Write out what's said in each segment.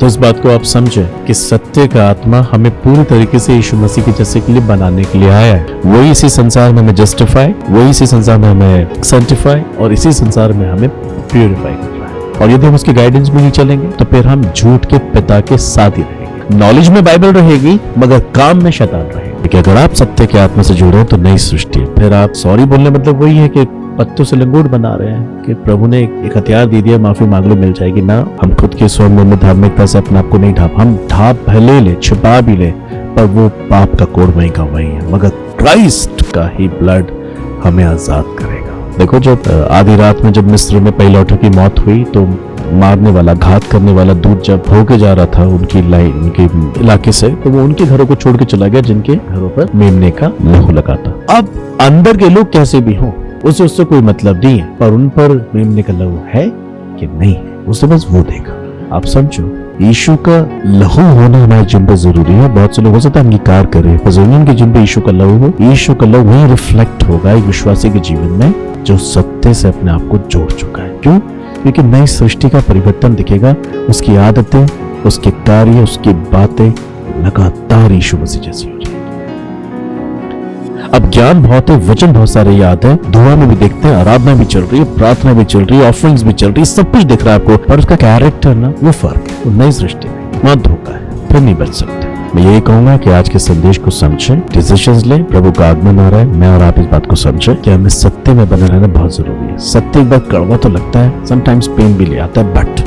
तो इस बात को आप समझे कि सत्य का आत्मा हमें पूरी तरीके से यीशु मसीह के जैसे के लिए बनाने के लिए आया है। वही इसी संसार में हमें जस्टिफाई, वही इसी संसार में हमें सेंटिफाई और इसी संसार में हमें प्यूरिफाई कर रहा है। और यदि हम उसके गाइडेंस में नहीं चलेंगे तो फिर हम झूठ के पिता के साथ ही रहेंगे। नॉलेज में बाइबल रहेगी मगर काम में शैतान रहेगा। कि अगर आप सत्य के आत्मा से जुड़े तो नई सृष्टि है। फिर आप सॉरी बोलने मतलब वही है कि पत्तों से लंगोट बना रहे हैं कि प्रभु ने एक हथियार दे दिया, माफी मांग लो मिल जाएगी। ना, हम खुद के स्वयं धार्मिकता से अपने आप को नहीं ढाप, हम ढाप भले ले, छिपा भी ले, पर वो पाप का कोड वहीं का वहीं है। मगर क्राइस्ट का ही ब्लड हमें आजाद करेगा। देखो, जब आधी रात में जब मिस्र में पहिलौठों की मौत हुई तो मारने वाला, घात करने वाला दूत जब होके जा रहा था उनके इलाके से, तो वो उनके घरों को छोड़ के चला गया जिनके घरों पर मेमने का लहू लगा था। अब अंदर के लोग कैसे भी हों, उससे कोई मतलब नहीं है, पर उन पर मेमने का लहू है कि नहीं है, उससे बस वो देखा। आप समझो, यीशु का लहू होना हमारे जिन पर जरूरी है। बहुत से लोग हो सकता है अंगीकार करें, पर के जिन पर यीशु का लहू हो, यीशु का लहू वही रिफ्लेक्ट होगा एक विश्वासी के जीवन में जो सत्य से अपने आप को जोड़ चुका है। क्यों? क्योंकि नई सृष्टि का परिवर्तन दिखेगा। उसकी आदतें, उसके कार्य, उसकी बातें लगातार यीशु मसीह जैसी हो जाएगी। अब ज्ञान बहुत है, वचन बहुत सारे याद है, दुआ में भी देखते हैं, आराधना भी चल रही है, प्रार्थना भी चल रही है, ऑफरिंग्स भी चल रही है, सब कुछ दिख रहा है आपको, पर उसका कैरेक्टर ना, वो फर्क है। वो नई सृष्टि में वहां धोखा है, फिर नहीं बच सकते। मैं यही कहूंगा कि आज के संदेश को समझें, डिसीजंस लें। प्रभु का आगमन हो रहा है, मैं और आप इस बात को समझें कि हमें सत्य में बने रहना बहुत जरूरी है। सत्य एक बार कड़वा तो लगता है, समटाइम्स पेन भी ले आता है, बट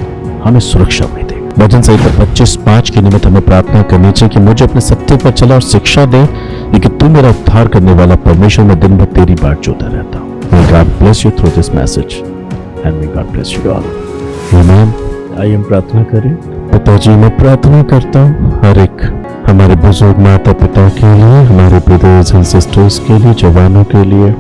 हमें सुरक्षा भी देगा। वचन संहिता 25:5 के निमित्त हमें प्रार्थना करनी चाहिए कि मुझे अपने सत्य पर चला और शिक्षा दे, कि तू मेरा उद्धार करने वाला परमेश्वर, में दिन भर तेरी बाट जोता रहता हूँ। May God bless you through this message and may God bless you all. Amen. आइए हम प्रार्थना करें। पिताजी, मैं प्रार्थना करता हूँ हर एक हमारे बुजुर्ग माता पिता के लिए, हमारे ब्रदर्स एंड सिस्टर्स के लिए, जवानों के लिए,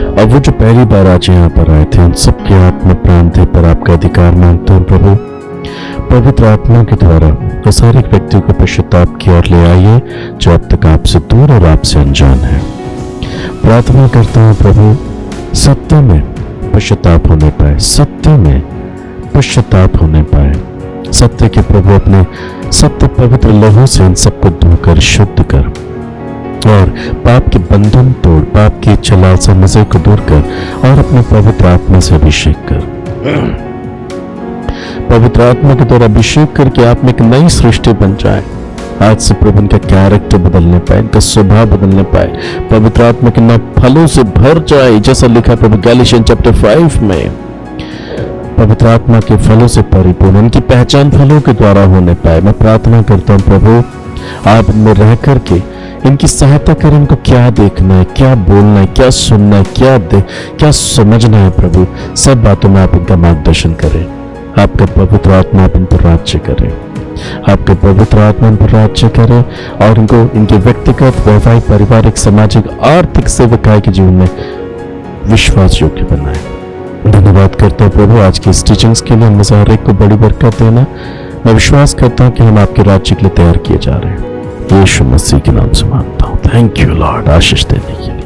और वो जो पहली बार आज यहाँ पर आए थे, उन सबके आत्मा प्राण थे पर आपका अधिकार मांगता हूँ प्रभु। पवित्र आत्मा के द्वारा उस हर एक व्यक्ति को पश्चाताप की ओर ले आइए जो अब तक आपसे दूर और आपसे अनजान है। प्रार्थना करता हूँ प्रभु, सत्य में पश्चाताप होने पाए, सत्य में पश्चाताप होने पाए, सत्य के प्रभु अपने सत्य पवित्र लहू से इन सबको धोकर शुद्ध कर और पाप के बंधन तोड़, पाप की इच्छा से मजे को दूर कर और अपने पवित्र आत्मा से अभिषेक कर। पवित्र आत्मा के द्वारा अभिषेक करके आप में एक नई सृष्टि बन जाए। आज से प्रभु इनका कैरेक्टर बदलने पाए, इनका स्वभाव बदलने पाए, पवित्र आत्मा के नौ फलों से भर जाए, जैसा लिखा प्रभु गैलेशियन चैप्टर 5 में। पवित्र आत्मा के फलों से परिपूर्ण, उनकी पहचान फलों के द्वारा होने पाए। मैं प्रार्थना करता हूँ प्रभु, आप इनमें रह करके इनकी सहायता करें, इनको क्या देखना है, क्या बोलना है, क्या सुनना है, क्या समझना है प्रभु, सब बातों में आप इनका मार्गदर्शन करें। आपका पवित्र आत्मा आप इन पर राज्य करें, आपके पवित्र आत्मा इन पर राज्य करें और इनको इनके व्यक्तिगत, वैवाहिक, पारिवारिक, सामाजिक, आर्थिक, सेवकाई के जीवन में विश्वास योग्य बनाए। धन्यवाद करता हूँ प्रभु आज की इस टीचिंग्स के लिए। हमें हर एक को बड़ी बरकत देना। मैं विश्वास करता हूँ कि हम आपके राज्य के लिए तैयार किए जा रहे हैं। यीशु मसीह के नाम से मांगता हूँ। थैंक यू लॉर्ड, आशीष देने की।